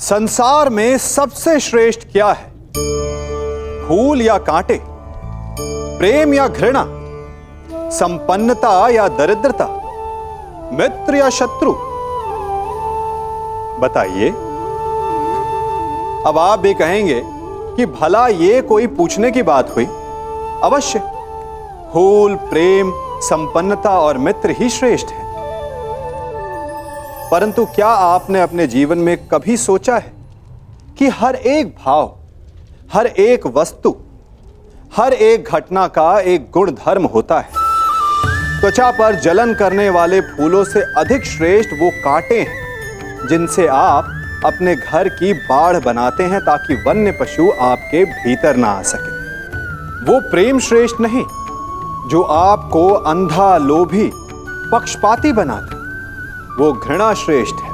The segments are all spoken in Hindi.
संसार में सबसे श्रेष्ठ क्या है? फूल या कांटे, प्रेम या घृणा, संपन्नता या दरिद्रता, मित्र या शत्रु? बताइए। अब आप भी कहेंगे कि भला ये कोई पूछने की बात हुई? अवश्य, फूल, प्रेम, संपन्नता और मित्र ही श्रेष्ठ है। परंतु क्या आपने अपने जीवन में कभी सोचा है कि हर एक भाव, हर एक वस्तु, हर एक घटना का एक गुण धर्म होता है? त्वचा पर जलन करने वाले फूलों से अधिक श्रेष्ठ वो कांटे हैं जिनसे आप अपने घर की बाढ़ बनाते हैं ताकि वन्य पशु आपके भीतर ना आ सके। वो प्रेम श्रेष्ठ नहीं जो आपको अंधा, लोभी, पक्षपाती बनाते। वो घृणा श्रेष्ठ है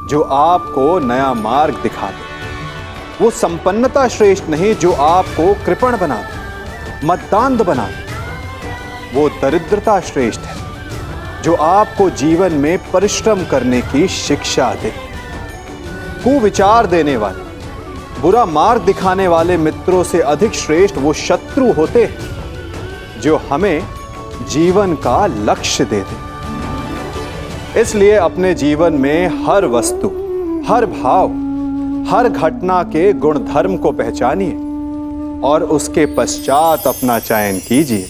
जो आपको नया मार्ग दिखा दे। वो संपन्नता श्रेष्ठ नहीं जो आपको कृपण बना दे, मद्दांध बना दे। वो दरिद्रता श्रेष्ठ है जो आपको जीवन में परिश्रम करने की शिक्षा दे। कुविचार देने वाले, बुरा मार्ग दिखाने वाले मित्रों से अधिक श्रेष्ठ वो शत्रु होते हैं जो हमें जीवन का लक्ष्य दे दे। इसलिए अपने जीवन में हर वस्तु, हर भाव, हर घटना के गुण धर्म को पहचानिए और उसके पश्चात अपना चयन कीजिए।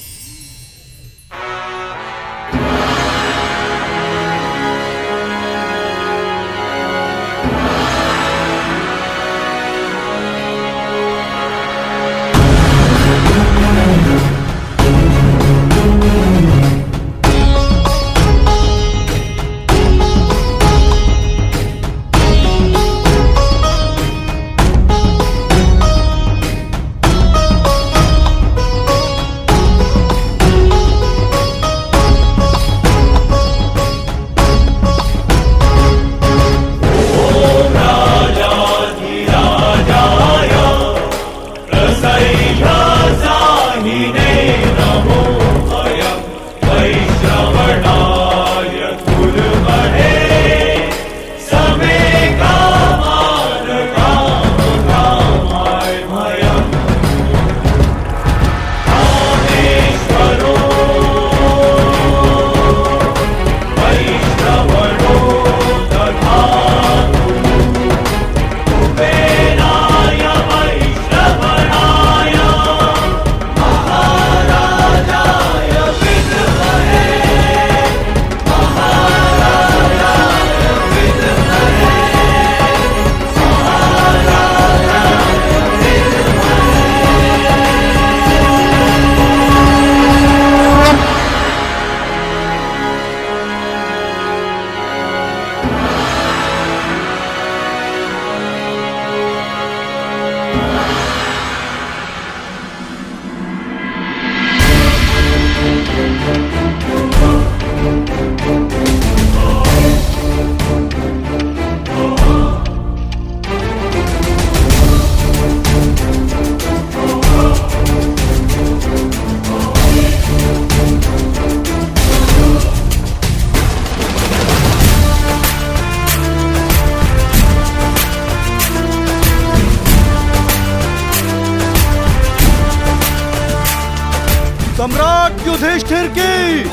सम्राट युधिष्ठिर की,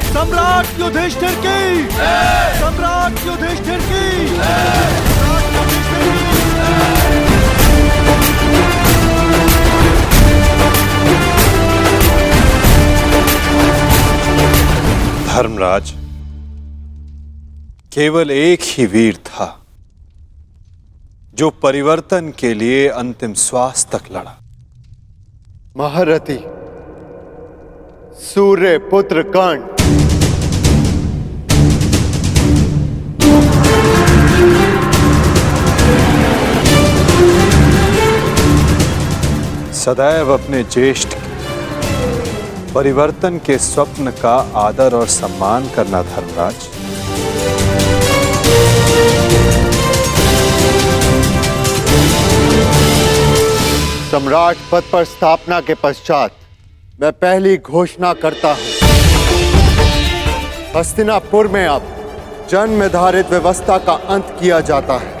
सम्राट युधिष्ठिर की, सम्राट युधिष्ठिर की, धर्मराज, केवल एक ही वीर था जो परिवर्तन के लिए अंतिम श्वास तक लड़ा। महारथी सूर्य पुत्र कर्ण। सदैव अपने ज्येष्ठ परिवर्तन के स्वप्न का आदर और सम्मान करना धर्मराज। सम्राट पद पर स्थापना के पश्चात मैं पहली घोषणा करता हूं, हस्तिनापुर में अब जन्म निर्धारित व्यवस्था का अंत किया जाता है।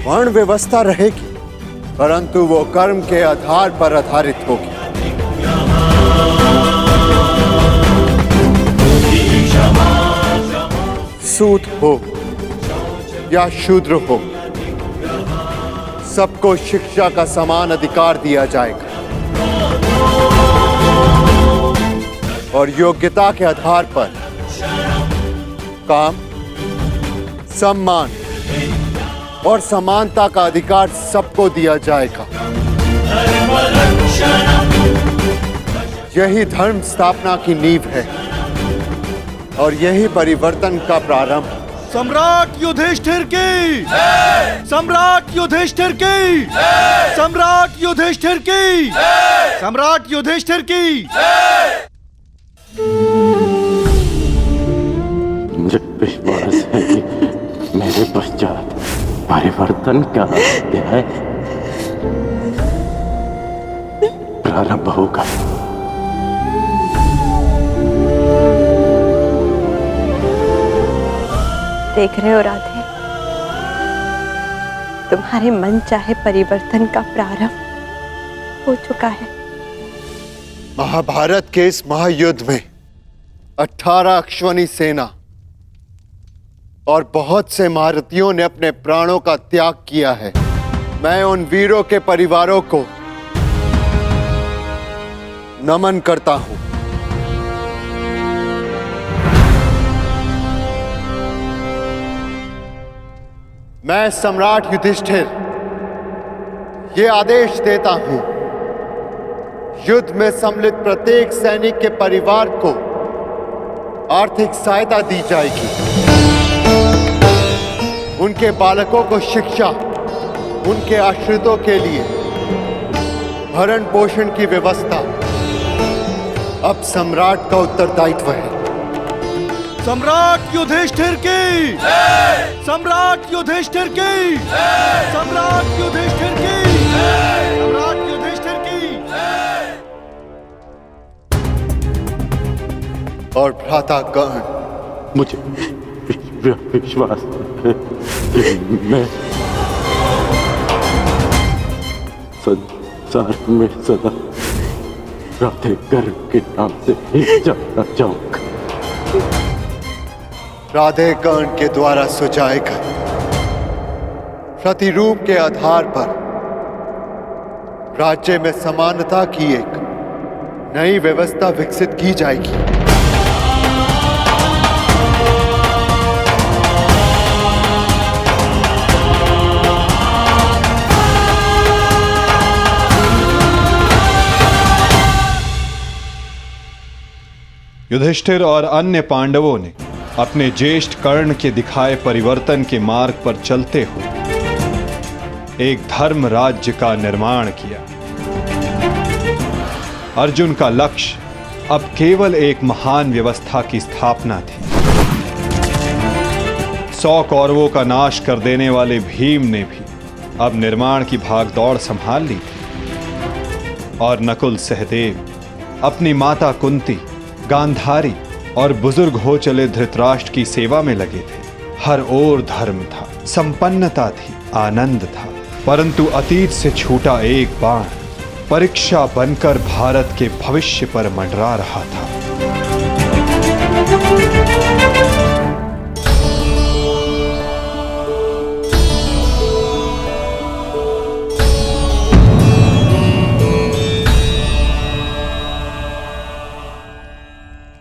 वर्ण व्यवस्था रहेगी, परंतु वो कर्म के आधार पर आधारित होगी। सूत हो या शूद्र हो, सबको शिक्षा का समान अधिकार दिया जाएगा और योग्यता के आधार पर काम, सम्मान और समानता का अधिकार सबको दिया जाएगा। यही धर्म स्थापना की नींव है और यही परिवर्तन का प्रारंभ। सम्राट युधिष्ठिर की, सम्राट युधिष्ठिर की, सम्राट युधिष्ठिर की, सम्राट युधिष्ठिर की। मुझे विश्वास है कि मेरे पश्चात परिवर्तन का अध्याय प्रारंभ होगा। देख रहे हो राधे, तुम्हारे मन चाहे परिवर्तन का प्रारंभ हो चुका है। महाभारत के इस महायुद्ध में 18 अश्वनी सेना और बहुत से महारथियों ने अपने प्राणों का त्याग किया है। मैं उन वीरों के परिवारों को नमन करता हूं। मैं सम्राट युधिष्ठिर ये आदेश देता हूं, युद्ध में सम्मिलित प्रत्येक सैनिक के परिवार को आर्थिक सहायता दी जाएगी। उनके बालकों को शिक्षा, उनके आश्रितों के लिए भरण पोषण की व्यवस्था अब सम्राट का उत्तरदायित्व है। सम्राट युधिष्ठिर की, सम्राट युधिष्ठिर की, सम्राट युधिष्ठिर की, सम्राट युधिष्ठिर की। और भ्राता कर्ण, मुझे विश्वास है कि मैं संसार में सदा राधे कर्ण के नाम से ही जाना चाहूंगा। राधे कर्ण के द्वारा सुझाए गए प्रतिरूप के आधार पर राज्य में समानता की एक नई व्यवस्था विकसित की जाएगी। युधिष्ठिर और अन्य पांडवों ने अपने ज्येष्ठ कर्ण के दिखाए परिवर्तन के मार्ग पर चलते हुए एक धर्म राज्य का निर्माण किया। अर्जुन का लक्ष्य अब केवल एक महान व्यवस्था की स्थापना थी। 100 कौरवों का नाश कर देने वाले भीम ने भी अब निर्माण की भागदौड़ संभाल ली थी और नकुल सहदेव अपनी माता कुंती, गांधारी और बुजुर्ग हो चले धृतराष्ट्र की सेवा में लगे थे। हर ओर धर्म था, संपन्नता थी, आनंद था, परंतु अतीत से छूटा एक बाण परीक्षा बनकर भारत के भविष्य पर मंडरा रहा था।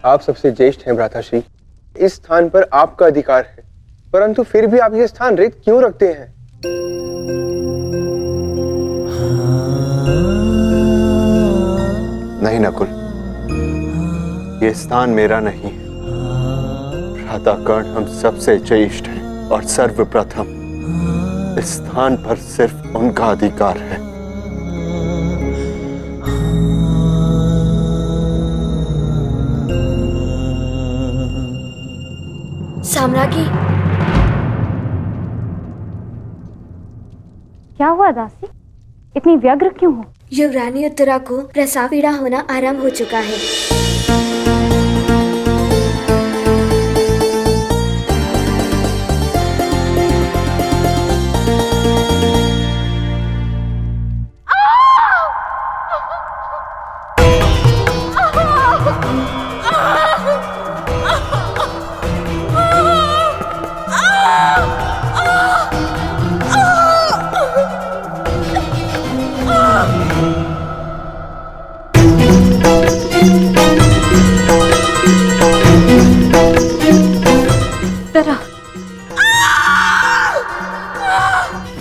आप सबसे ज्येष्ठ हैं भ्राताश्री। इस स्थान पर आपका अधिकार है, परंतु फिर भी आप यह स्थान रिक्त क्यों रखते हैं? नहीं नकुल, ये स्थान मेरा नहीं। भ्राता कर्ण हम सबसे ज्येष्ठ हैं और सर्वप्रथम इस स्थान पर सिर्फ उनका अधिकार है। साम्राज्ञी, क्या हुआ दासी? इतनी व्यग्र क्यों हो? युवरानी उत्तरा को प्रसव पीड़ा होना आरंभ हो चुका है।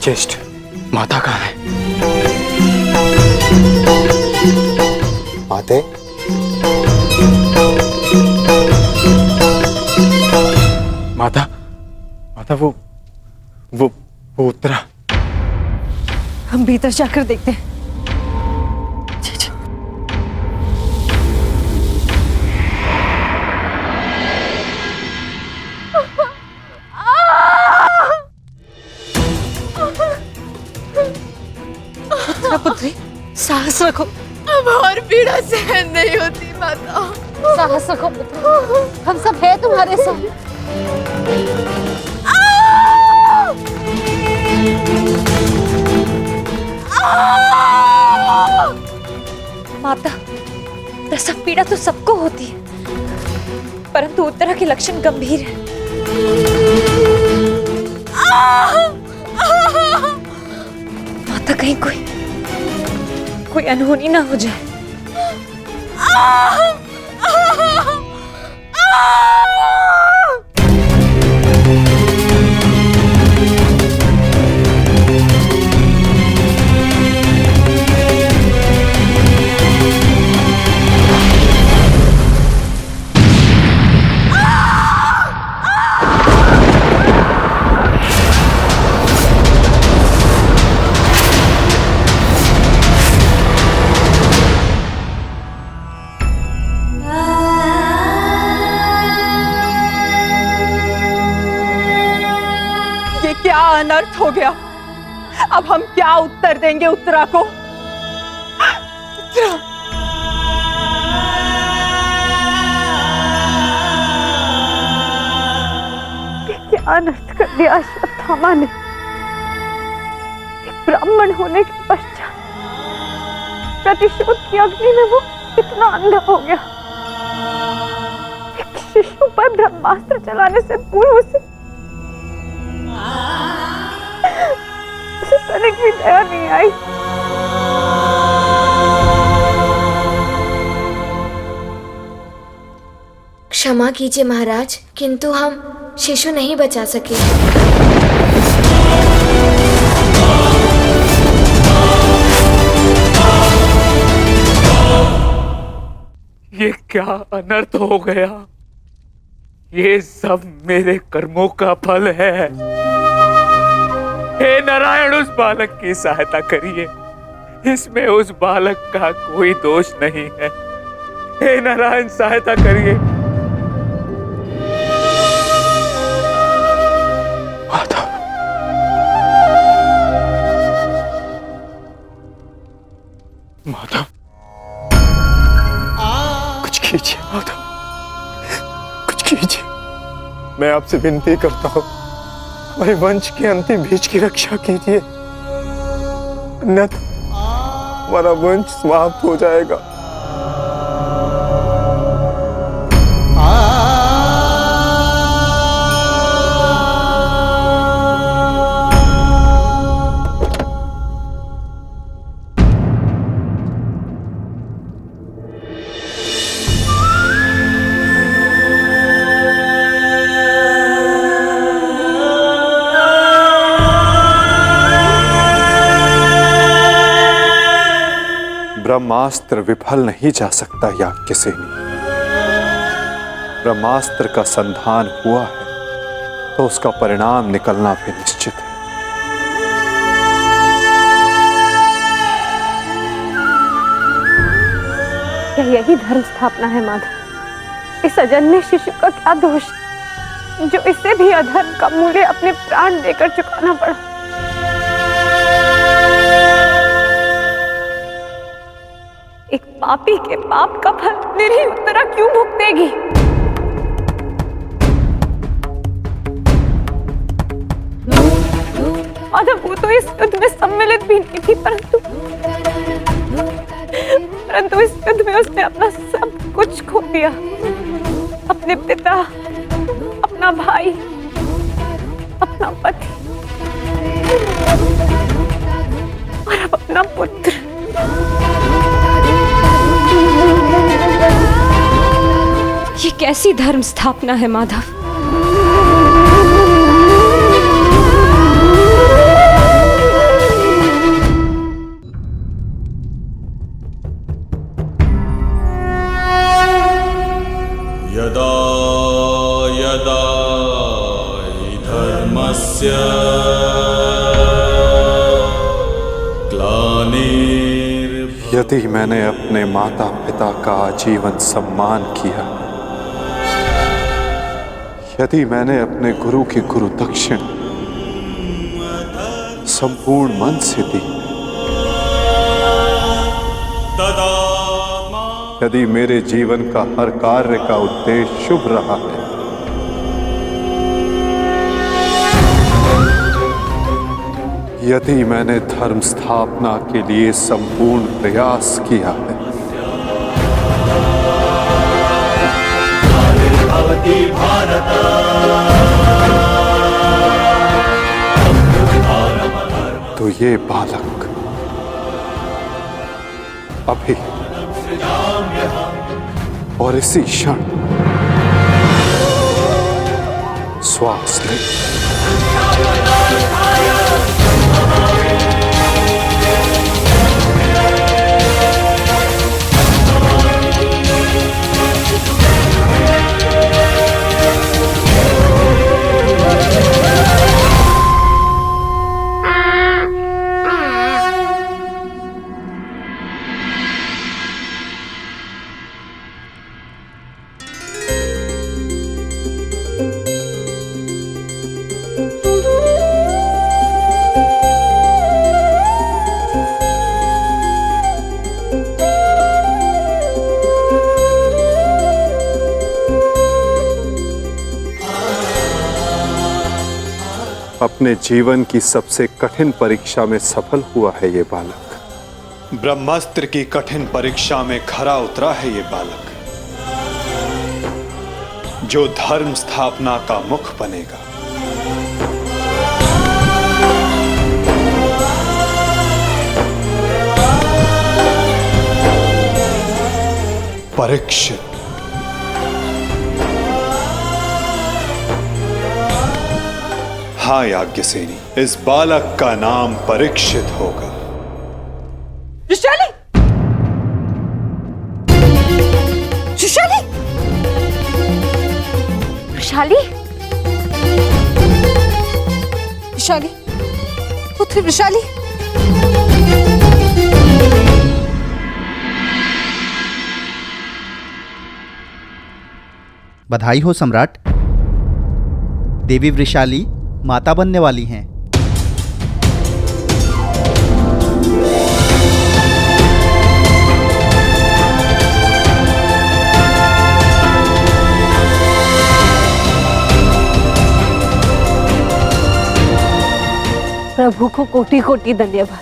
ज्येष्ठ, माता कहाँ है? माते, माता, माता वो उत्तरा। हम भीतर जाकर देखते हैं। पुत्री, साहस रखो। अब और पीड़ा सहन नहीं होती माता। साहस रखो पुत्र, हम सब हैं तुम्हारे साथ। माता, प्रसव पीड़ा तो सबको होती है, परंतु उत्तरा के लक्षण गंभीर हैं। माता, कहीं कोई अनहोनी ना हो जाए। क्या अनर्थ हो गया? अब हम क्या उत्तर देंगे उत्तरा को? उत्तरा, क्या अनर्थ कर दिया अश्वत्थामा ने? एक ब्राह्मण होने के पश्चात प्रतिशोध की अग्नि में वो इतना अंधा हो गया। एक शिशु पर ब्रह्मास्त्र चलाने से पूर्व उसे तनिक भी दया नहीं आई। क्षमा कीजिए महाराज, किंतु हम शिशु नहीं बचा सके। ये क्या अनर्थ हो गया? ये सब मेरे कर्मों का फल है। हे नारायण, उस बालक की सहायता करिए। इसमें उस बालक का कोई दोष नहीं है। हे नारायण, सहायता करिए। माधव, माधव, कुछ कीजिए माधव, कुछ कीजिए। मैं आपसे विनती करता हूं, हमारे वंश के अंतिम बीज की रक्षा कीजिए, अन्यथा हमारा वंश समाप्त हो जाएगा। ब्रह्मास्त्र विफल नहीं जा सकता याज्ञसेनी। ब्रह्मास्त्र का संधान हुआ है तो उसका परिणाम निकलना भी निश्चित है। क्या यही धर्म स्थापना है माधव? इस अजन्मे शिशु का क्या दोष जो इससे भी अधर्म का मूल्य अपने प्राण देकर चुकाना पड़ा? एक पापी के पाप का फल निरीह उत्तरा क्यों भुगतेगी? माधव, वो तो इस युद्ध में सम्मिलित भी नहीं थी, परंतु इस युद्ध में उसने अपना सब कुछ खो दिया। अपने पिता, अपना भाई, अपना पति और अब अपना पुत्र। ये कैसी धर्म स्थापना है माधव? धर्मस्य ग्लानिर्भवति। यदि मैंने अपने माता पिता का आजीवन सम्मान किया, यदि मैंने अपने गुरु की गुरु दक्षिणा संपूर्ण मन से दी, यदि मेरे जीवन का हर कार्य का उद्देश्य शुभ रहा है, यदि मैंने धर्म स्थापना के लिए संपूर्ण प्रयास किया है, तो ये बालक अभी और इसी क्षण श्वास ले। अपने जीवन की सबसे कठिन परीक्षा में सफल हुआ है ये बालक। ब्रह्मास्त्र की कठिन परीक्षा में खरा उतरा है ये बालक, जो धर्म स्थापना का मुख बनेगा। परीक्षित। हाँ याज्ञसेनी, इस बालक का नाम परीक्षित होगा। विशाली! विशाली! विशाली! विशाली, पुत्री विशाली। बधाई हो सम्राट। देवी वृषाली माता बनने वाली हैं। प्रभु को कोटि कोटि धन्यवाद।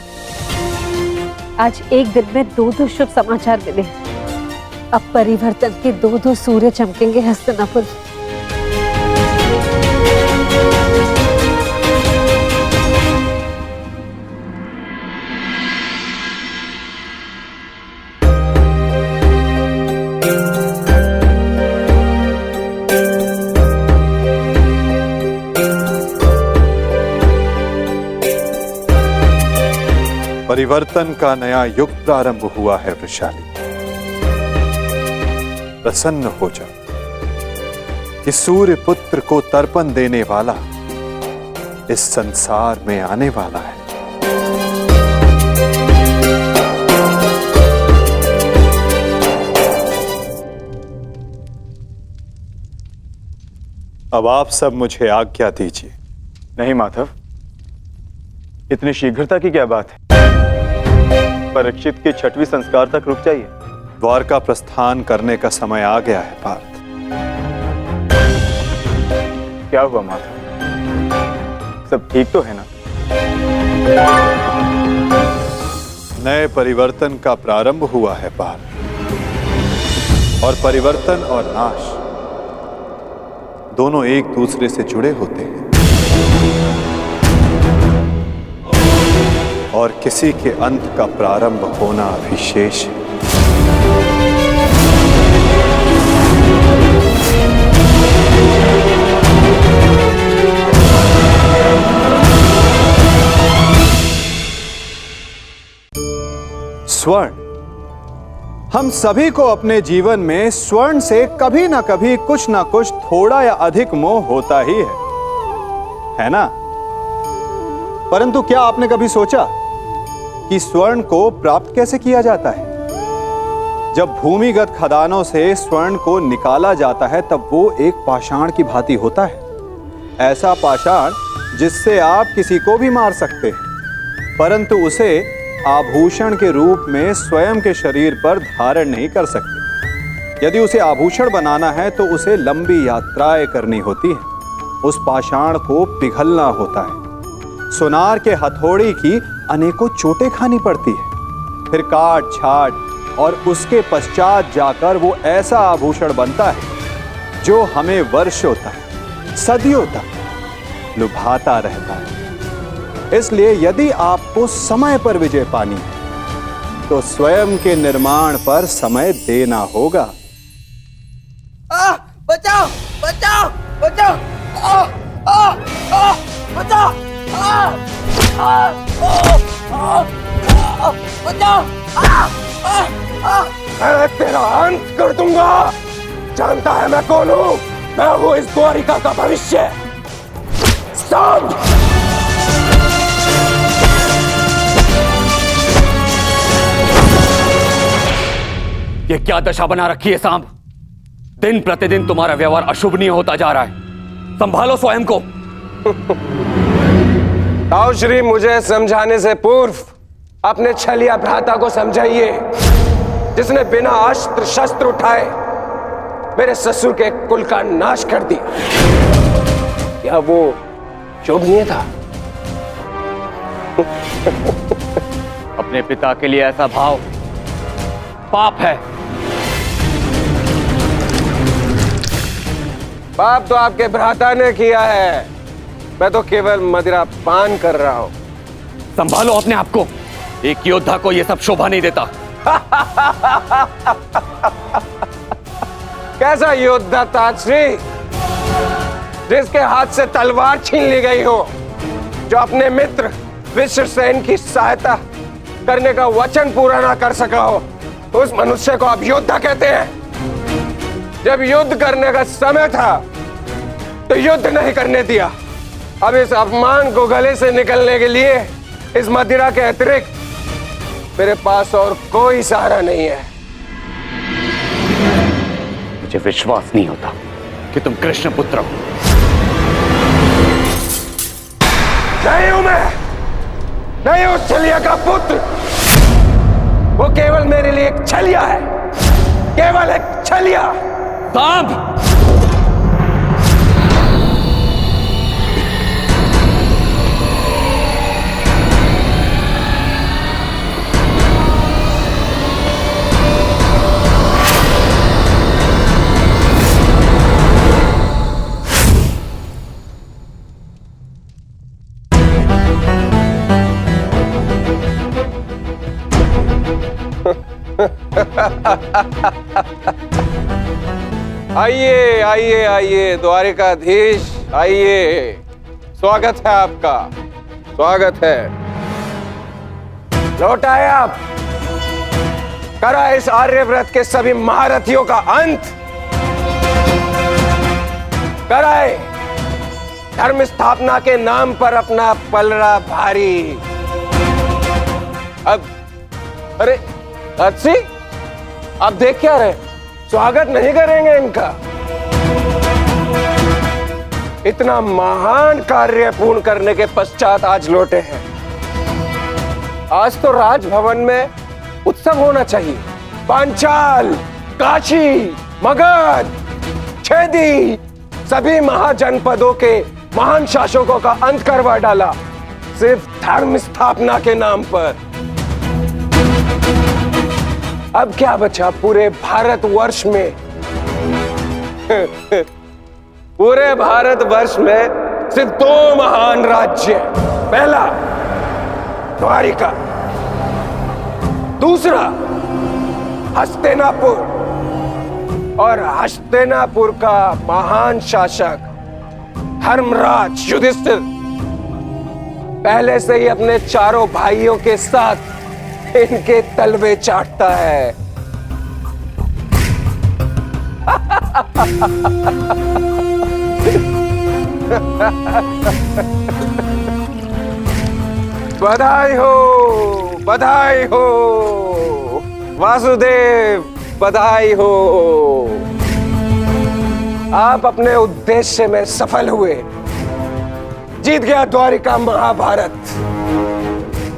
आज एक दिन में दो शुभ समाचार मिले। अब परिवर्तन के दो सूर्य चमकेंगे हस्तिनापुर। परिवर्तन का नया युग प्रारंभ हुआ है वृषाली। प्रसन्न हो जा कि सूर्य पुत्र को तर्पण देने वाला इस संसार में आने वाला है। अब आप सब मुझे आज्ञा दीजिए। नहीं माधव, इतनी शीघ्रता की क्या बात है? परीक्षित के 6वें संस्कार तक रुक जाइए। द्वारका प्रस्थान करने का समय आ गया है पार्थ। क्या हुआ माधव, सब ठीक तो है ना? नए परिवर्तन का प्रारंभ हुआ है पार्थ, और परिवर्तन और नाश दोनों एक दूसरे से जुड़े होते हैं, और किसी के अंत का प्रारंभ होना भी शेष है। स्वर्ण। हम सभी को अपने जीवन में स्वर्ण से कभी ना कभी कुछ ना कुछ थोड़ा या अधिक मोह होता ही है। है ना? परंतु क्या आपने कभी सोचा कि स्वर्ण को प्राप्त कैसे किया जाता है? जब भूमिगत खदानों से स्वर्ण को निकाला जाता है तब वो एक पाषाण की भांति होता है। ऐसा पाषाण जिससे आप किसी को भी मार सकते हैं, परंतु उसे आभूषण के रूप में स्वयं के शरीर पर धारण नहीं कर सकते। यदि उसे आभूषण बनाना है तो उसे लंबी यात्राएं करनी होती है, उस पाषाण को पिघलना होता है, सुनार के हथौड़ी की अनेकों चोटें खानी पड़ती है, फिर काट छाट और उसके पश्चात जाकर वो ऐसा आभूषण बनता है जो हमें वर्षों तक, सदियों तक लुभाता रहता है। इसलिए यदि आपको समय पर विजय पानी है तो स्वयं के निर्माण पर समय देना होगा। बचाओ बचाओ बचाओ बचाओ बचाओ। मैं तेरा अंत कर दूंगा। जानता है मैं कौन हूं? मैं हूं इस द्वारिका का भविष्य। सांब! ये क्या दशा बना रखी है सांब? दिन प्रतिदिन तुम्हारा व्यवहार अशुभनीय होता जा रहा है। संभालो स्वयं को। आओ श्री, मुझे समझाने से पूर्व अपने छलिया भ्राता को समझाइए, जिसने बिना अस्त्र शस्त्र उठाए मेरे ससुर के कुल का नाश कर दिया। क्या वो शोभनीय था? अपने पिता के लिए ऐसा भाव पाप है। पाप तो आपके भ्राता ने किया है, मैं तो केवल मदिरा पान कर रहा हूं। संभालो अपने आप को। एक योद्धा को यह सब शोभा नहीं देता। कैसा योद्धा ताजश्री, जिसके हाथ से तलवार छीन ली गई हो, जो अपने मित्र विश्वसेन की सहायता करने का वचन पूरा ना कर सका हो, उस मनुष्य को आप योद्धा कहते हैं? जब युद्ध करने का समय था तो युद्ध नहीं करने दिया। अब इस अपमान को गले से निकलने के लिए इस मदिरा के अतिरिक्त मेरे पास और कोई सहारा नहीं है। मुझे विश्वास नहीं होता कि तुम कृष्ण पुत्र हो। नहीं हूं मैं, नहीं उस छलिया का पुत्र। वो केवल मेरे लिए एक छलिया है, केवल एक छलिया। सांब! आइए आइए आइए द्वारिकाधीश, आइए। स्वागत है आपका, स्वागत है। लौट आए आप। करा इस आर्यव्रत के सभी महारथियों का अंत। कराए धर्म स्थापना के नाम पर अपना पलड़ा भारी। अब अरे अच्छी, आप देख क्या रहे? स्वागत नहीं करेंगे इनका? इतना महान कार्य पूर्ण करने के पश्चात आज लौटे हैं। आज तो राजभवन में उत्सव होना चाहिए। पांचाल, काशी, मगध, छेदी, सभी महाजनपदों के महान शासकों का अंत करवा डाला, सिर्फ धर्म स्थापना के नाम पर। अब क्या बचा पूरे भारतवर्ष में? पूरे भारतवर्ष में सिर्फ दो महान राज्य। पहला द्वारिका, दूसरा हस्तिनापुर। और हस्तिनापुर का महान शासक धर्मराज युधिष्ठिर पहले से ही अपने चारों भाइयों के साथ इनके तलवे चाटता है। बधाई हो, बधाई हो वासुदेव, बधाई हो। आप अपने उद्देश्य में सफल हुए, जीत गया द्वारिका महाभारत।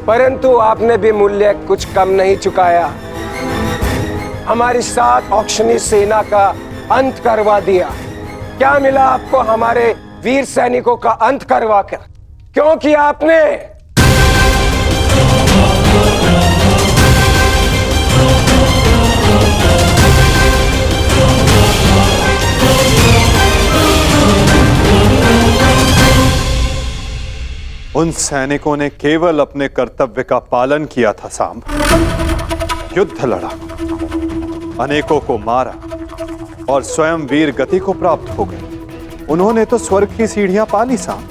परंतु आपने भी मूल्य कुछ कम नहीं चुकाया, हमारी 7 औक्षणी सेना का अंत करवा दिया। क्या मिला आपको हमारे वीर सैनिकों का अंत करवाकर? क्योंकि आपने उन सैनिकों ने केवल अपने कर्तव्य का पालन किया था सांब। युद्ध लड़ा, अनेकों को मारा और स्वयं वीर गति को प्राप्त हो गए। उन्होंने तो स्वर्ग की सीढ़ियां पाली सांब,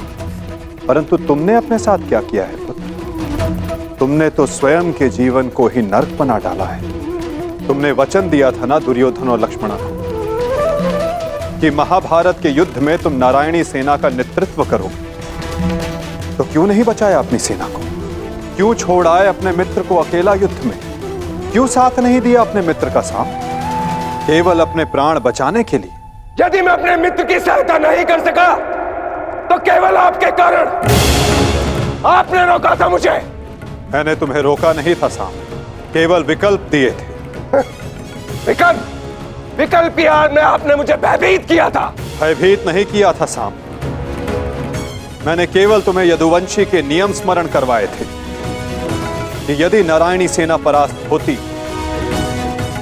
परंतु तुमने अपने साथ क्या किया है पुत्र? तुमने तो स्वयं के जीवन को ही नर्क बना डाला है। तुमने वचन दिया था ना दुर्योधन और लक्ष्मणा को कि महाभारत के युद्ध में तुम नारायणी सेना का नेतृत्व करोगे। तो क्यों नहीं बचाया अपनी सेना को? क्यों छोड़ आए अपने मित्र को अकेला युद्ध में? क्यों साथ नहीं दिया अपने मित्र का सांब, केवल अपने प्राण बचाने के लिए? यदि मैं अपने मित्र की सहायता नहीं कर सका तो केवल आपके कारण। आपने रोका था मुझे। मैंने तुम्हें रोका नहीं था सांब, केवल विकल्प दिए थे। विकल्प? विकल्प यार में आपने मुझे भयभीत किया था। भयभीत नहीं किया था सांब, मैंने केवल तुम्हें यदुवंशी के नियम स्मरण करवाए थे कि यदि नारायणी सेना परास्त होती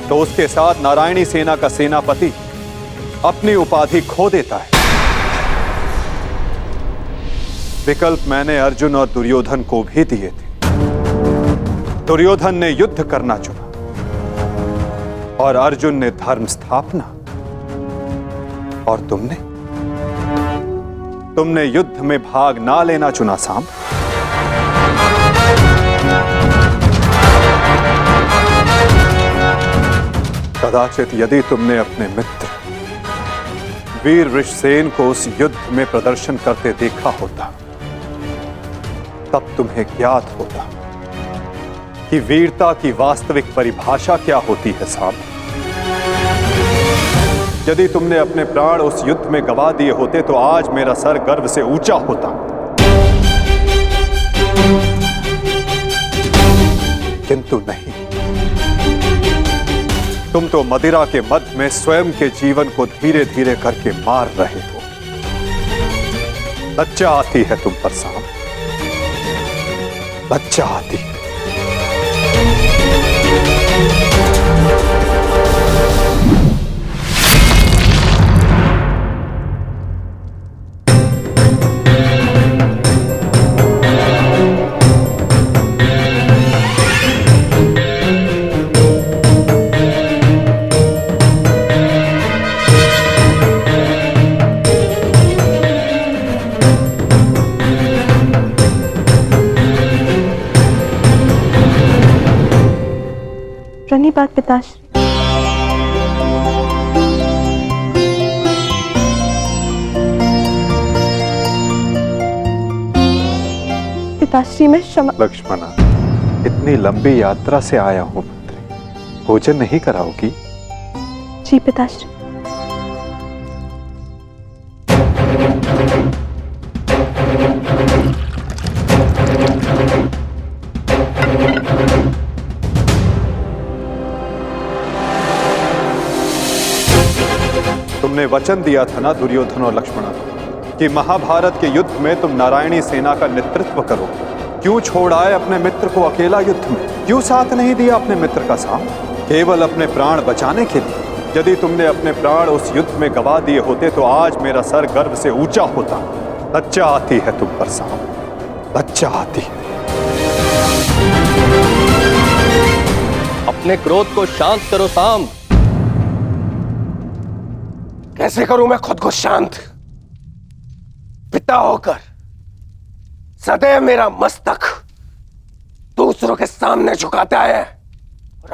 तो उसके साथ नारायणी सेना का सेनापति अपनी उपाधि खो देता है। विकल्प मैंने अर्जुन और दुर्योधन को भी दिए थे। दुर्योधन ने युद्ध करना चुना और अर्जुन ने धर्म स्थापना। और तुमने युद्ध में भाग ना लेना चुना सांब। कदाचित यदि तुमने अपने मित्र वीर वृषसेन को उस युद्ध में प्रदर्शन करते देखा होता, तब तुम्हें ज्ञात होता कि वीरता की वास्तविक परिभाषा क्या होती है सांब। यदि तुमने अपने प्राण उस युद्ध में गवा दिए होते तो आज मेरा सर गर्व से ऊंचा होता। किंतु नहीं, तुम तो मदिरा के मद में स्वयं के जीवन को धीरे धीरे करके मार रहे हो। लज्जा आती है तुम पर सांब, लज्जा आती है। प्रणिपात पिताश्री। पिताश्री मैं क्षमा। लक्ष्मणा, इतनी लंबी यात्रा से आया हूं पुत्री, भोजन नहीं कराओगी? जी पिताश्री। तुमने वचन दिया था ना दुर्योधन और लक्ष्मणा को कि महाभारत के युद्ध में तुम नारायणी सेना का नेतृत्व करो। क्यों छोड़ आए अपने मित्र को अकेला युद्ध में? क्यों साथ नहीं दिया अपने मित्र का सांब, केवल अपने प्राण बचाने के लिए? यदि तुमने अपने प्राण उस युद्ध में गवा दिए होते तो आज मेरा सर गर्व से ऊंचा होता। लज्जा आती है तुम पर सांब, लज्जा आती है। अपने क्रोध को शांत करो सांब। कैसे करूं मैं खुद को शांत? पिता होकर सदैव मेरा मस्तक दूसरों के सामने झुकाता है, और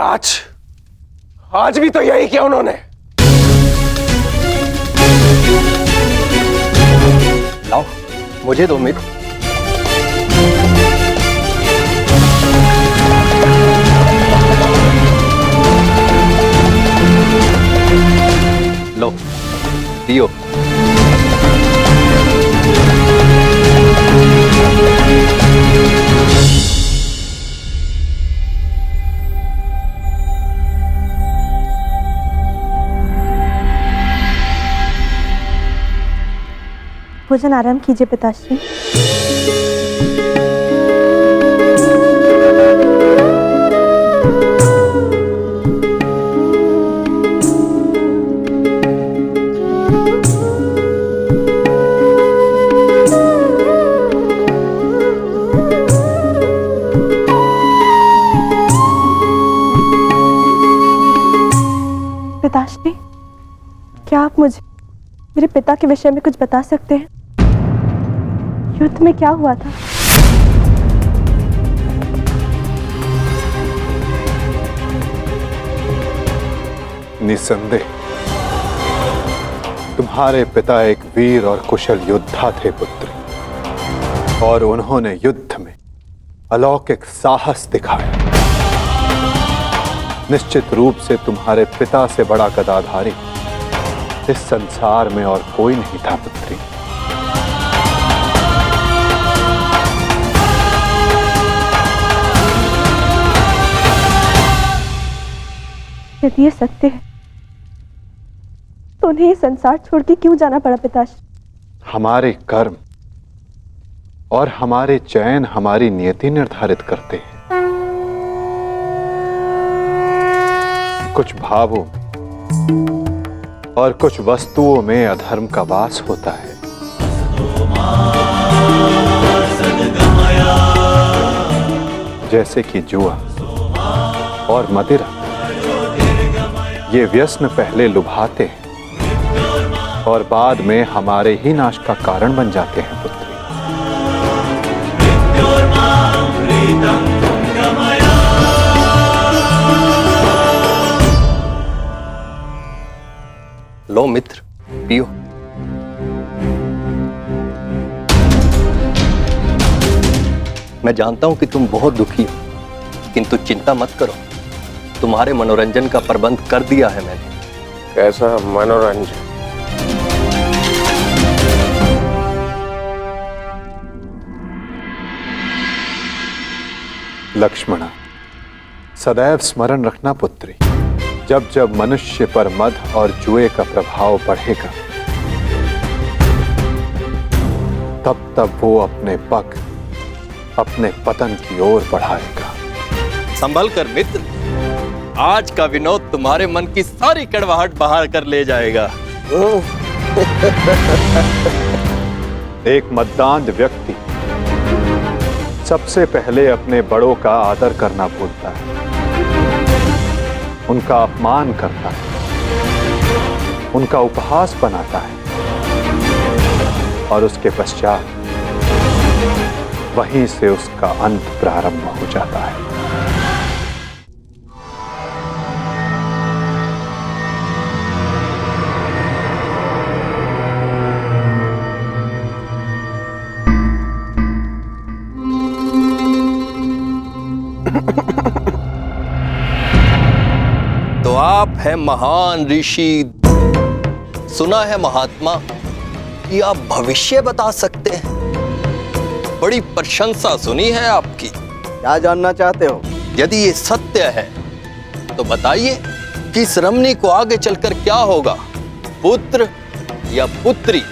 आज भी तो यही किया उन्होंने। लाओ, मुझे दो मित्र। लो, पियो। भोजन आराम कीजिए पिताश्री। पिताश्री, क्या आप मुझे मेरे पिता के विषय में कुछ बता सकते हैं? युद्ध में क्या हुआ था? निसंदेह तुम्हारे पिता एक वीर और कुशल योद्धा थे पुत्री, और उन्होंने युद्ध में अलौकिक साहस दिखाया। निश्चित रूप से तुम्हारे पिता से बड़ा गदाधारी इस संसार में और कोई नहीं था पुत्री। यदि ये सत्य है तो उन्हें ये संसार छोड़ के क्यों जाना पड़ा पिताश्री? हमारे कर्म और हमारे चयन हमारी नियति निर्धारित करते हैं। कुछ भावों और कुछ वस्तुओं में अधर्म का वास होता है। जैसे कि जुआ और मदिरा, ये व्यसन पहले लुभाते हैं और बाद में हमारे ही नाश का कारण बन जाते हैं पुत्री। लो मित्र, पियो। मैं जानता हूं कि तुम बहुत दुखी हो, किंतु चिंता मत करो, तुम्हारे मनोरंजन का प्रबंध कर दिया है मैंने। कैसा मनोरंजन? लक्ष्मणा, सदैव स्मरण रखना पुत्री, जब जब मनुष्य पर मद और जुए का प्रभाव बढ़ेगा, तब तब वो अपने पग अपने पतन की ओर बढ़ाएगा। संभल कर मित्र, आज का विनोद तुम्हारे मन की सारी कड़वाहट बाहर कर ले जाएगा। एक मद्दांध व्यक्ति सबसे पहले अपने बड़ों का आदर करना भूलता है, उनका अपमान करता है, उनका उपहास बनाता है, और उसके पश्चात वहीं से उसका अंत प्रारंभ हो जाता है। तो आप हैं महान ऋषि, सुना है महात्मा कि आप भविष्य बता सकते हैं। बड़ी प्रशंसा सुनी है आपकी। क्या जानना चाहते हो? यदि ये सत्य है तो बताइए कि इस रमणी को आगे चलकर क्या होगा, पुत्र या पुत्री?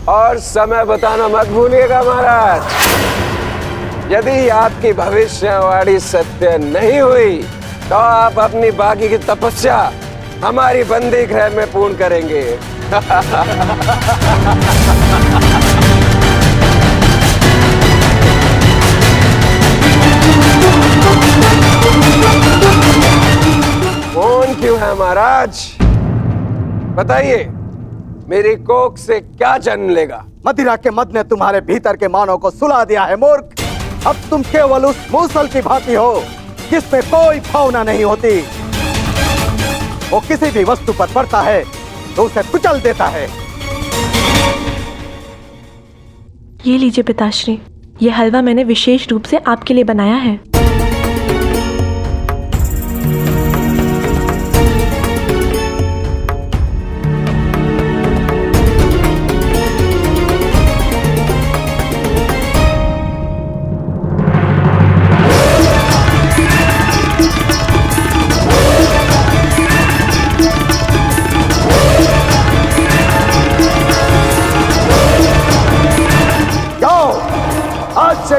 और समय बताना मत भूलिएगा महाराज। यदि आपकी भविष्यवाणी सत्य नहीं हुई तो आप अपनी बाकी की तपस्या हमारी बंदी गृह में पूर्ण करेंगे। महाराज, बताइए मेरी कोख से क्या जन्म लेगा? मदिरा के मद ने तुम्हारे भीतर के मानव को सुला दिया है मूर्ख। अब तुम केवल उस मूसल की भांति हो जिसमें कोई भावना नहीं होती। वो किसी भी वस्तु पर पड़ता है तो उसे कुचल देता है। ये लीजिए पिताश्री, ये हलवा मैंने विशेष रूप से आपके लिए बनाया है।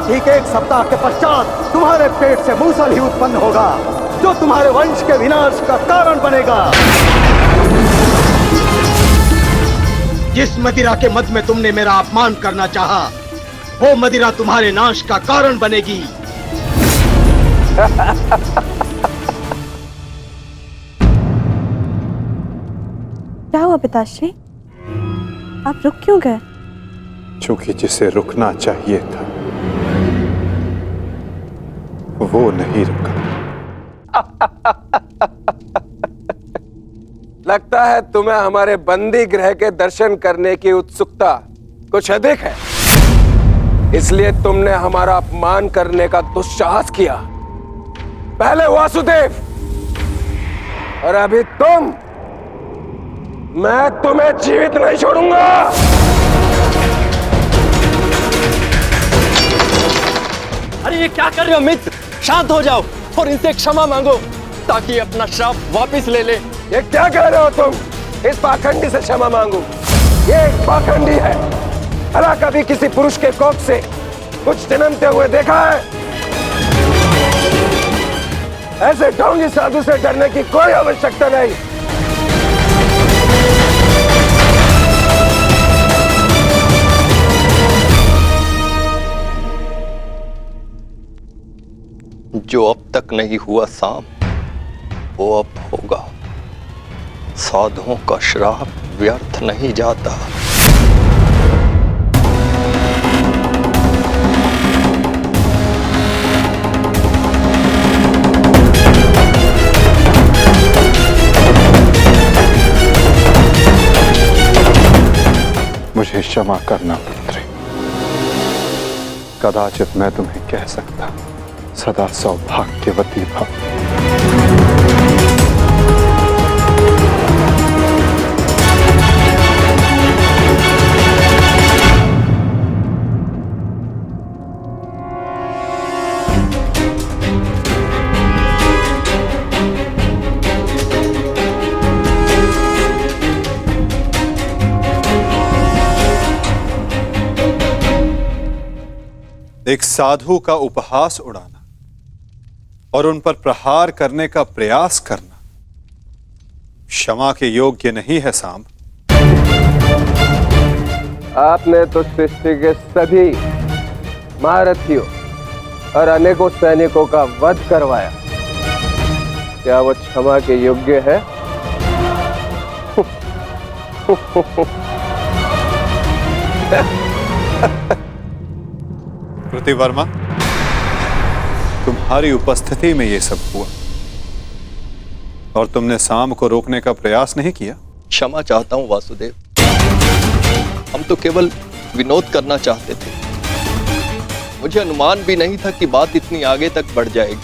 ठीक 1 सप्ताह के पश्चात तुम्हारे पेट से मूसल ही उत्पन्न होगा जो तुम्हारे वंश के विनाश का कारण बनेगा। जिस मदिरा के मद में तुमने मेरा अपमान करना चाहा, वो मदिरा तुम्हारे नाश का कारण बनेगी। क्या हुआ पिताश्री, आप रुक क्यों गए? क्योंकि जिसे रुकना चाहिए था वो नहीं रुका। लगता है तुम्हें हमारे बंदी गृह के दर्शन करने की उत्सुकता कुछ अधिक है, इसलिए तुमने हमारा अपमान करने का दुस्साहस किया। पहले वासुदेव और अभी तुम। मैं तुम्हें जीवित नहीं छोड़ूंगा। अरे ये क्या कर रहे हो मित्र? शांत हो जाओ और इनसे क्षमा मांगो ताकि अपना श्राप वापस ले ले। ये क्या कह रहे हो तुम? इस पाखंडी से क्षमा मांगू? ये एक पाखंडी है। भला कभी किसी पुरुष के कोख से कुछ जन्मते हुए देखा है? ऐसे ढोंगी साधु से डरने की कोई आवश्यकता नहीं। जो अब तक नहीं हुआ साम, वो अब होगा। साधुओं का श्राप व्यर्थ नहीं जाता। मुझे क्षमा करना पुत्री। कदाचित मैं तुम्हें कह सकता सदा सौभाग्यवती भव। एक साधु का उपहास उड़ाना और उन पर प्रहार करने का प्रयास करना क्षमा के योग्य नहीं है सांब। आपने तो सृष्टि के सभी महारथियों और अनेकों सैनिकों का वध करवाया। क्या वो क्षमा के योग्य है? प्रतिवर्मा, तुम्हारी उपस्थिति में यह सब हुआ और तुमने साम को रोकने का प्रयास नहीं किया। क्षमा चाहता हूं वासुदेव, हम तो केवल विनोद करना चाहते थे। मुझे अनुमान भी नहीं था कि बात इतनी आगे तक बढ़ जाएगी।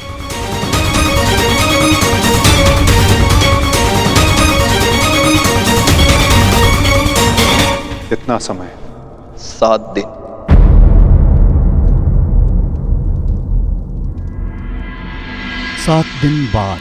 कितना समय? 7 दिन। सात दिन बाद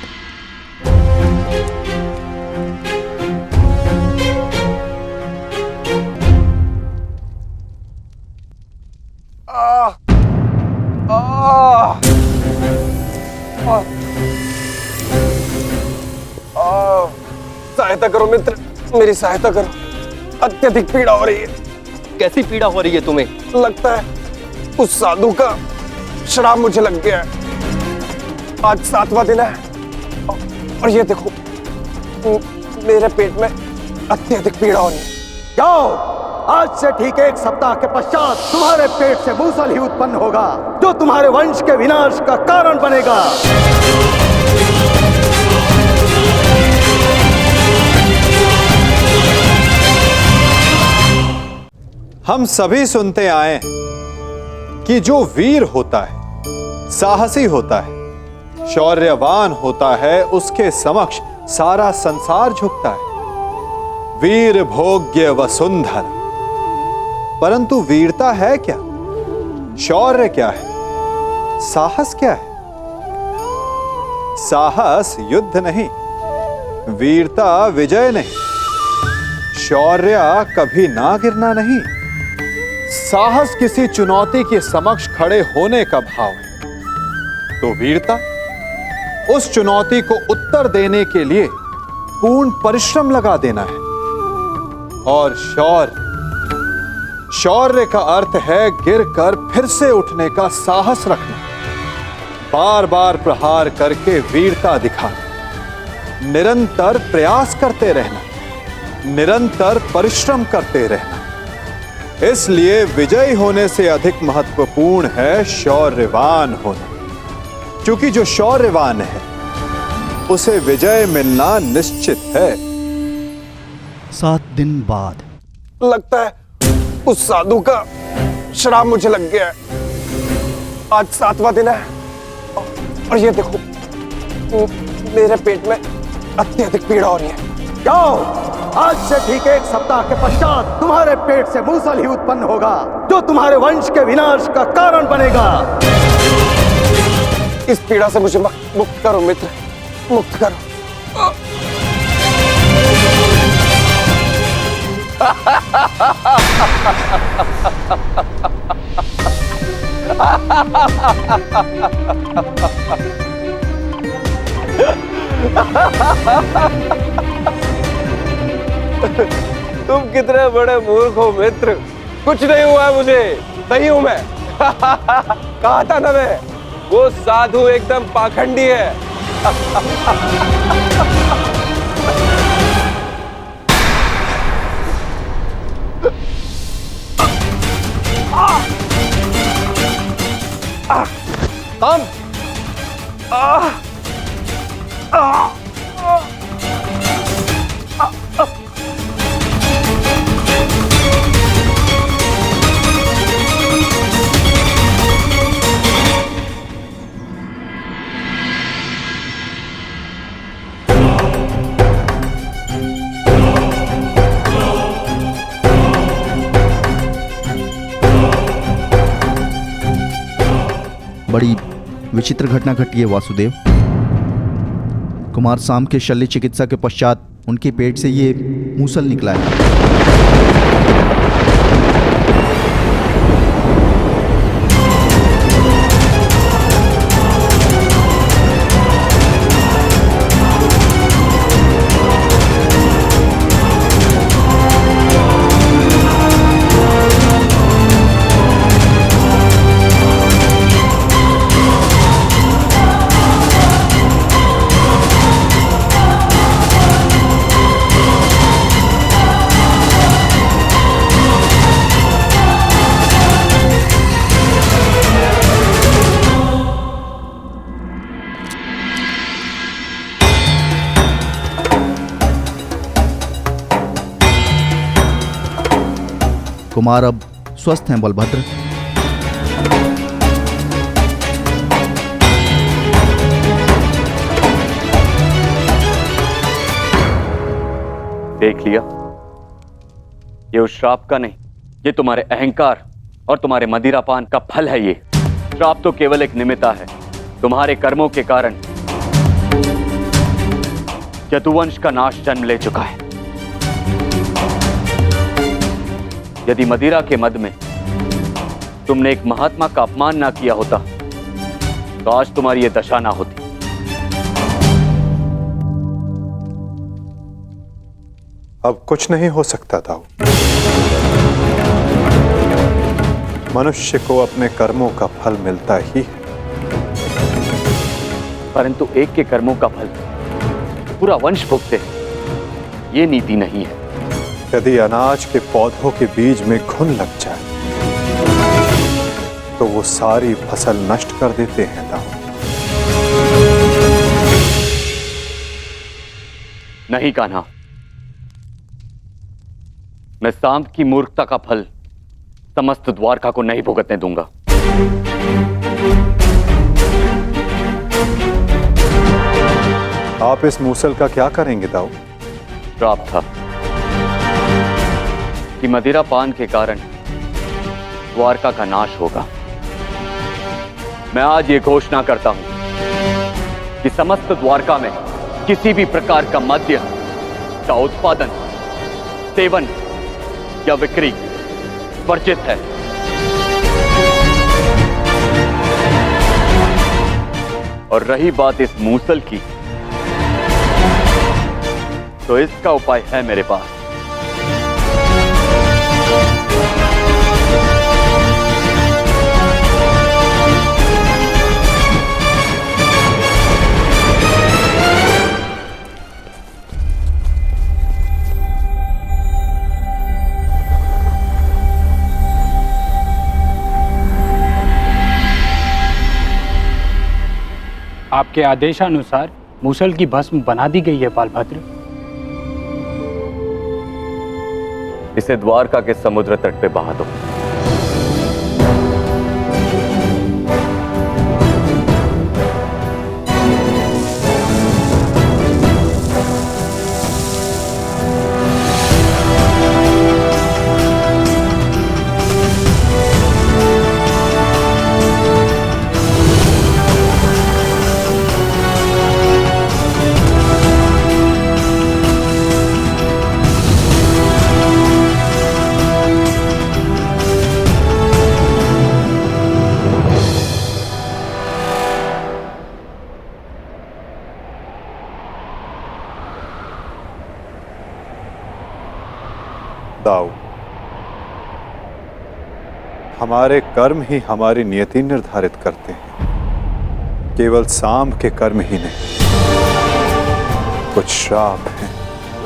सहायता करो मित्र, मेरी सहायता करो। अत्यधिक पीड़ा हो रही है। कैसी पीड़ा हो रही है तुम्हें? लगता है उस साधु का श्राप मुझे लग गया है। आज 7वां दिन है और ये देखो मेरे पेट में अत्यधिक पीड़ा हो रही है। जाओ, आज से ठीक 1 सप्ताह के पश्चात तुम्हारे पेट से मूसल ही उत्पन्न होगा, जो तुम्हारे वंश के विनाश का कारण बनेगा। हम सभी सुनते आए हैं कि जो वीर होता है, साहसी होता है, शौर्यवान होता है, उसके समक्ष सारा संसार झुकता है। वीर भोग्य वसुंधर। परंतु वीरता है क्या? शौर्य क्या है? साहस क्या है? साहस युद्ध नहीं, वीरता विजय नहीं, शौर्य कभी ना गिरना नहीं। साहस किसी चुनौती के समक्ष खड़े होने का भाव है, तो वीरता उस चुनौती को उत्तर देने के लिए पूर्ण परिश्रम लगा देना है। और शौर्य का अर्थ है गिरकर फिर से उठने का साहस रखना, बार बार प्रहार करके वीरता दिखाना, निरंतर प्रयास करते रहना, निरंतर परिश्रम करते रहना। इसलिए विजयी होने से अधिक महत्वपूर्ण है शौर्यवान होना, क्योंकि जो शौर्यवान है उसे विजय मिलना निश्चित है। 7 दिन बाद लगता है उस साधु का श्राप मुझे लग गया है। आज 7वां दिन है और ये देखो मेरे पेट में अत्यधिक पीड़ा हो रही है। जाओ, आज से ठीक 1 सप्ताह के पश्चात तुम्हारे पेट से मूसल ही उत्पन्न होगा, जो तुम्हारे वंश के विनाश का कारण बनेगा। इस पीड़ा से मुझे मुक्त करो मित्र, मुक्त करो। तुम कितने बड़े मूर्ख हो मित्र। कुछ नहीं हुआ मुझे, सही हूं मैं। कहा था ना मैं, वो साधु एकदम पाखंडी है। बड़ी विचित्र घटना घटी है वासुदेव। कुमार साम के शल्य चिकित्सा के पश्चात उनके पेट से ये मूसल निकला है। कुमार अब स्वस्थ हैं बलभद्र। देख लिया, ये उस श्राप का नहीं, ये तुम्हारे अहंकार और तुम्हारे मदिरापान का फल है। ये श्राप तो केवल एक निमित्ता है। तुम्हारे कर्मों के कारण यदुवंश का नाश जन्म ले चुका है। यदि मदिरा के मद में तुमने एक महात्मा का अपमान ना किया होता तो आज तुम्हारी ये दशा ना होती। अब कुछ नहीं हो सकता था। मनुष्य को अपने कर्मों का फल मिलता ही है, परंतु एक के कर्मों का फल पूरा वंश भुगते। ये नीति नहीं है। यदि अनाज के पौधों के बीज में घुन लग जाए तो वो सारी फसल नष्ट कर देते हैं दाऊ। नहीं कान्हा, मैं सांप की मूर्खता का फल समस्त द्वारका को नहीं भुगतने दूंगा। आप इस मूसल का क्या करेंगे दाऊ? श्राप था कि मदिरा पान के कारण द्वारका का नाश होगा। मैं आज ये घोषणा करता हूं कि समस्त द्वारका में किसी भी प्रकार का मद्य का उत्पादन, सेवन या बिक्री वर्जित है। और रही बात इस मूसल की, तो इसका उपाय है मेरे पास। आपके आदेशानुसार मूसल की भस्म बना दी गई है बालभद्र। इसे द्वारका के समुद्र तट पे बहा दो। दाऊ, हमारे कर्म ही हमारी नियति निर्धारित करते हैं, केवल सांप के कर्म ही नहीं। कुछ श्राप हैं।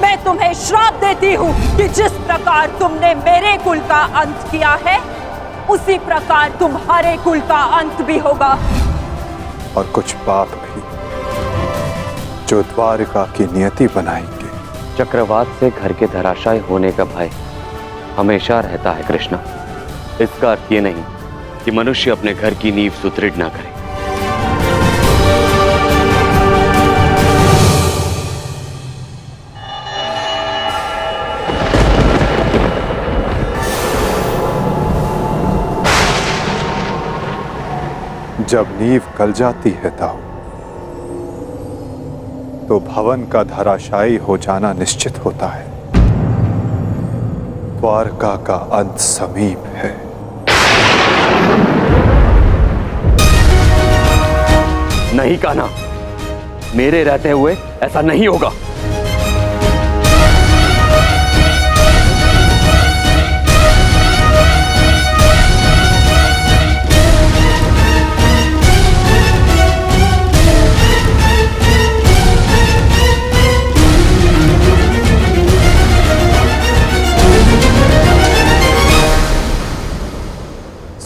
मैं तुम्हें श्राप देती हूँ कि जिस प्रकार तुमने मेरे कुल का अंत किया है, उसी प्रकार तुम्हारे कुल का अंत भी होगा। और कुछ पाप भी जो द्वारिका की नियति बनाएंगे। चक्रवात से घर के धराशायी होने का भय हमेशा रहता है कृष्णा। इसका अर्थ ये नहीं कि मनुष्य अपने घर की नींव सुदृढ़ ना करे। जब नींव गल जाती है दाऊ, तो भवन का धराशायी हो जाना निश्चित होता है। द्वारका का अंत समीप है। नहीं कान्हा, मेरे रहते हुए ऐसा नहीं होगा।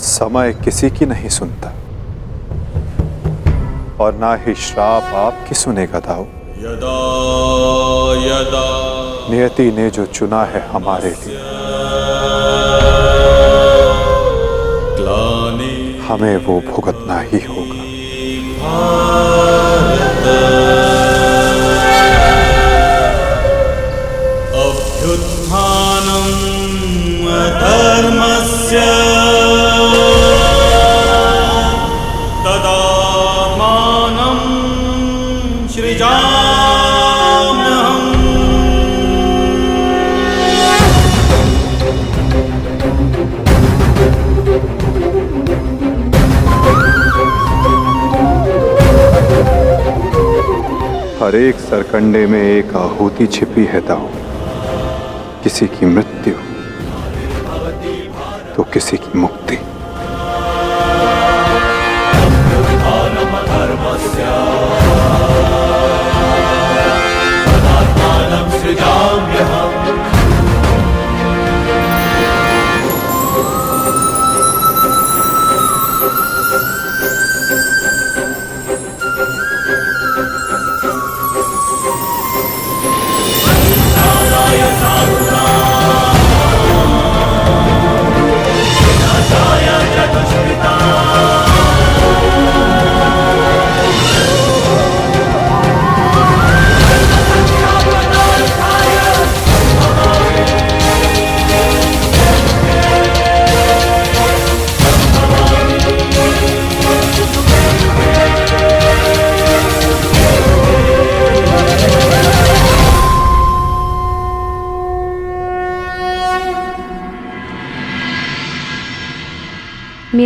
समय किसी की नहीं सुनता और ना ही श्राप आपकी सुनेगा दाऊ। यदा यदा नियति ने जो चुना है हमारे लिए, हमें वो भुगतना ही होगा। अभ्युत्थानम् अधर्मस्य तदात्मानं सृजाम्यहम्। हर एक सरकंडे में एक आहुति छिपी है दाऊ। किसी की मृत्यु तो किसी की मुक्ति। धर्मस्य तदात्मानं सृजाम्यहम्।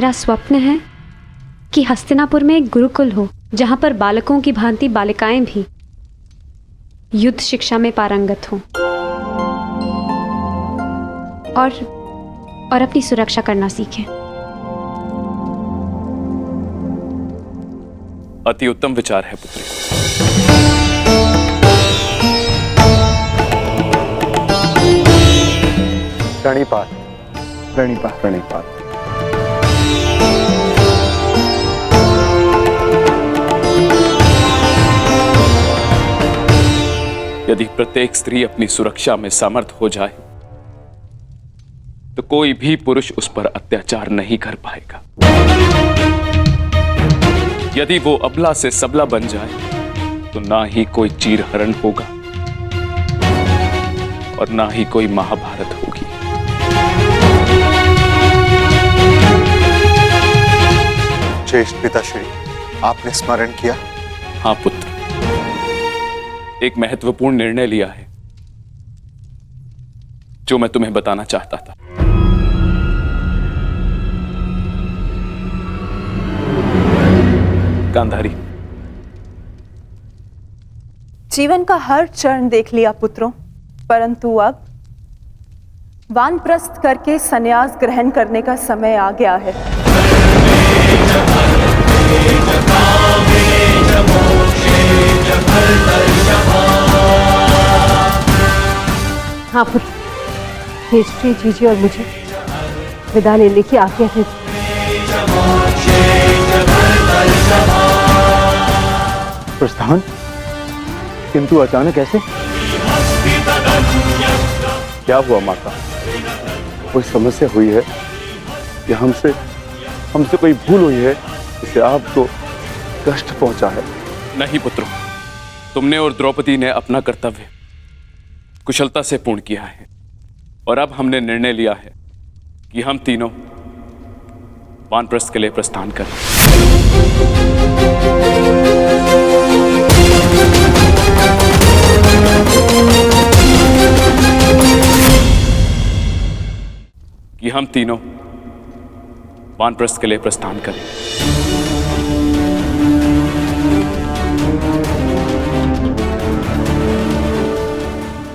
मेरा स्वप्न है कि हस्तिनापुर में एक गुरुकुल हो जहां पर बालकों की भांति बालिकाएं भी युद्ध शिक्षा में पारंगत हों और अपनी सुरक्षा करना सीखें। अति उत्तम विचार है पुत्री। प्रणिपात। प्रणिपात। प्रणिपात। यदि प्रत्येक स्त्री अपनी सुरक्षा में समर्थ हो जाए तो कोई भी पुरुष उस पर अत्याचार नहीं कर पाएगा। यदि वो अबला से सबला बन जाए तो ना ही कोई चीरहरण होगा और ना ही कोई महाभारत होगी। ज्येष्ठ पिताश्री, आपने स्मरण किया? हाँ पुत्र, एक महत्वपूर्ण निर्णय लिया है जो मैं तुम्हें बताना चाहता था। गांधारी, जीवन का हर चरण देख लिया पुत्रों, परंतु अब वानप्रस्थ करके संन्यास ग्रहण करने का समय आ गया है। हाँ पुत्र, हिस्ट्री जीजी और मुझे विदा लेने की आज्ञा है। प्रस्थान? किंतु अचानक ऐसे? क्या हुआ माता? कोई समस्या हुई है या हमसे कोई भूल हुई है जिससे आपको कष्ट पहुंचा है? नहीं पुत्रों, तुमने और द्रौपदी ने अपना कर्तव्य कुशलता से पूर्ण किया है और अब हमने निर्णय लिया है कि हम तीनों वानप्रस्थ के लिए प्रस्थान करें। कि हम तीनों वानप्रस्थ के लिए प्रस्थान करें।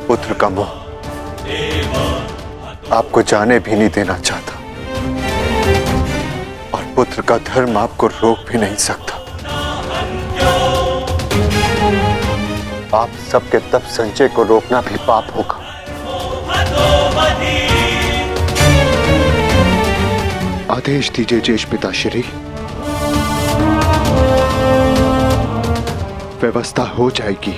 पुत्र का मोह आपको जाने भी नहीं देना चाहता और पुत्र का धर्म आपको रोक भी नहीं सकता। आप सबके तप संचय को रोकना भी पाप होगा। आदेश दीजिए ज्येष्ठ पिताश्री। व्यवस्था हो जाएगी।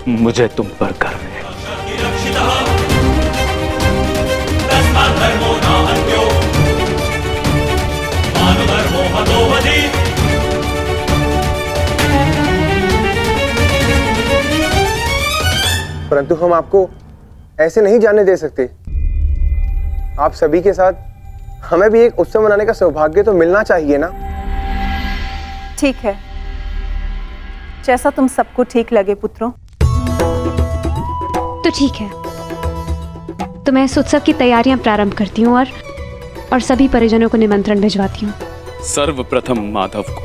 मुझे तुम पर गर्व है। परंतु हम आपको ऐसे नहीं जाने दे सकते। आप सभी के साथ हमें भी एक उत्सव मनाने का सौभाग्य तो मिलना चाहिए ना। ठीक है, जैसा तुम सबको ठीक लगे पुत्रों। तो ठीक है, तो मैं इस उत्सव की तैयारियां प्रारंभ करती हूँ और सभी परिजनों को निमंत्रण भिजवाती हूँ। सर्वप्रथम माधव को।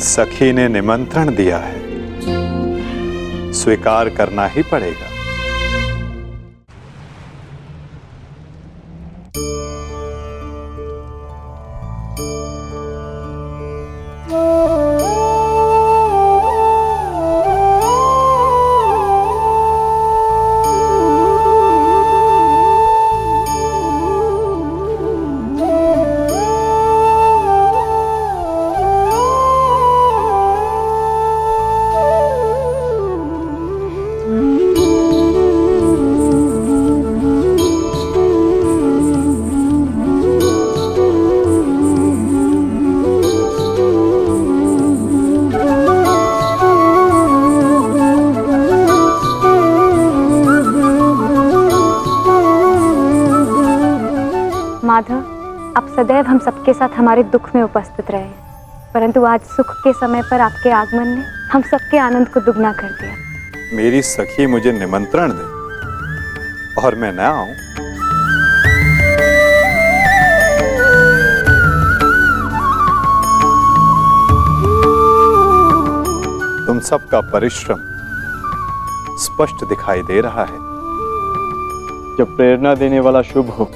सखी ने निमंत्रण दिया है, स्वीकार करना ही पड़ेगा। सदैव हम सबके साथ हमारे दुख में उपस्थित रहे, परंतु आज सुख के समय पर आपके आगमन ने हम सबके आनंद को दुगना कर दिया। मेरी सखी मुझे निमंत्रण दे और मैं न आऊं? तुम सबका परिश्रम स्पष्ट दिखाई दे रहा है। जब प्रेरणा देने वाला शुभ हो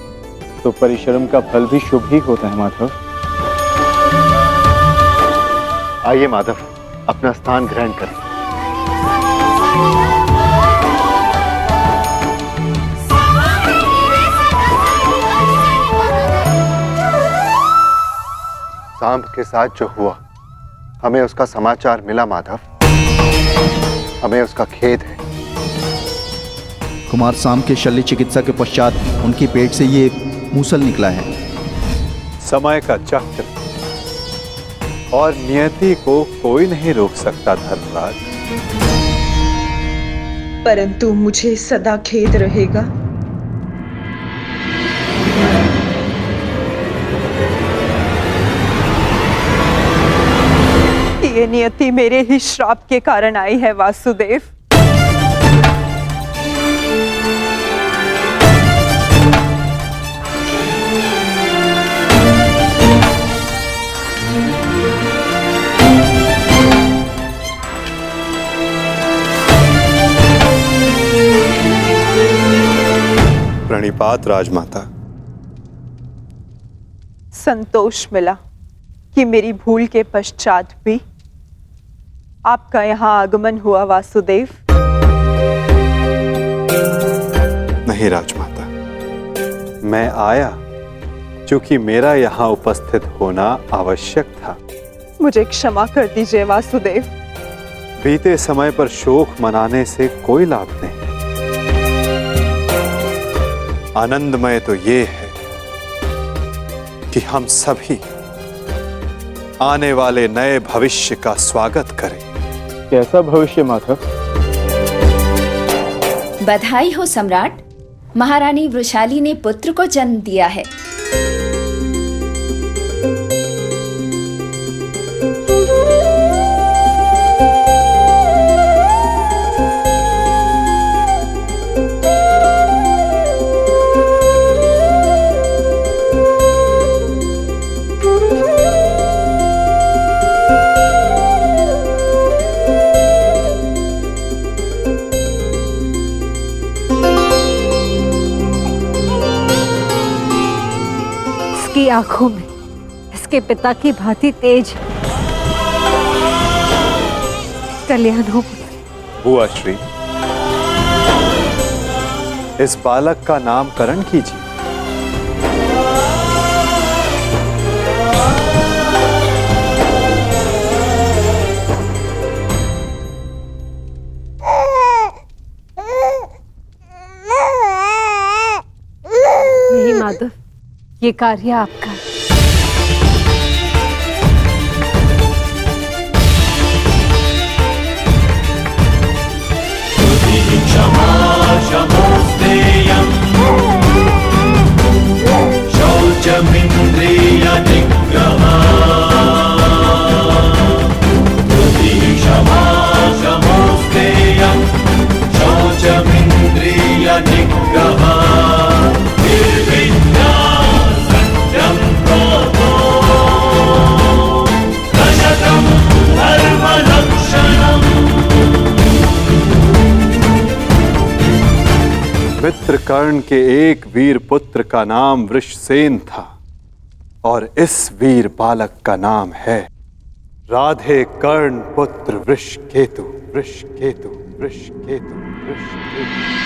तो परिश्रम का फल भी शुभ ही होता है माधव। आइए माधव, अपना स्थान ग्रहण करें। सांब के साथ जो हुआ, हमें उसका समाचार मिला माधव। हमें उसका खेद है। कुमार सांब के शल्य चिकित्सा के पश्चात उनके पेट से ये मूसल निकला है। समय का चक्र और नियति को कोई नहीं रोक सकता धर्मराज। परंतु मुझे सदा खेद रहेगा। ये नियति मेरे ही श्राप के कारण आई है वासुदेव। प्रणिपात राजमाता। संतोष मिला कि मेरी भूल के पश्चात भी आपका यहाँ आगमन हुआ वासुदेव। नहीं राजमाता, मैं आया क्योंकि मेरा यहाँ उपस्थित होना आवश्यक था। मुझे क्षमा कर दीजिए वासुदेव। बीते समय पर शोक मनाने से कोई लाभ नहीं। आनंदमय तो ये है कि हम सभी आने वाले नए भविष्य का स्वागत करें। कैसा भविष्य माधव? बधाई हो सम्राट, महारानी वृषाली ने पुत्र को जन्म दिया है। इसकी आंखों में इसके पिता की भांति तेज कल्याण हो। बुआ श्री, इस बालक का नामकरण कीजिए। नहीं माधव, ये कार्य आपका है। शौचमिन्द्रिय निग्रह क्षमा शमोस्तेयं शौचमिन्द्रिय निग्रह निर्विद्या सत्यं प्रोतो दशकं धर्मलक्षणम्। मित्रकर्ण के एक वीर पुत्र का नाम वृषसेन था और इस वीर बालक का नाम है राधे कर्ण पुत्र वृषकेतु। वृषकेतु, वृषकेतु, वृषकेतु।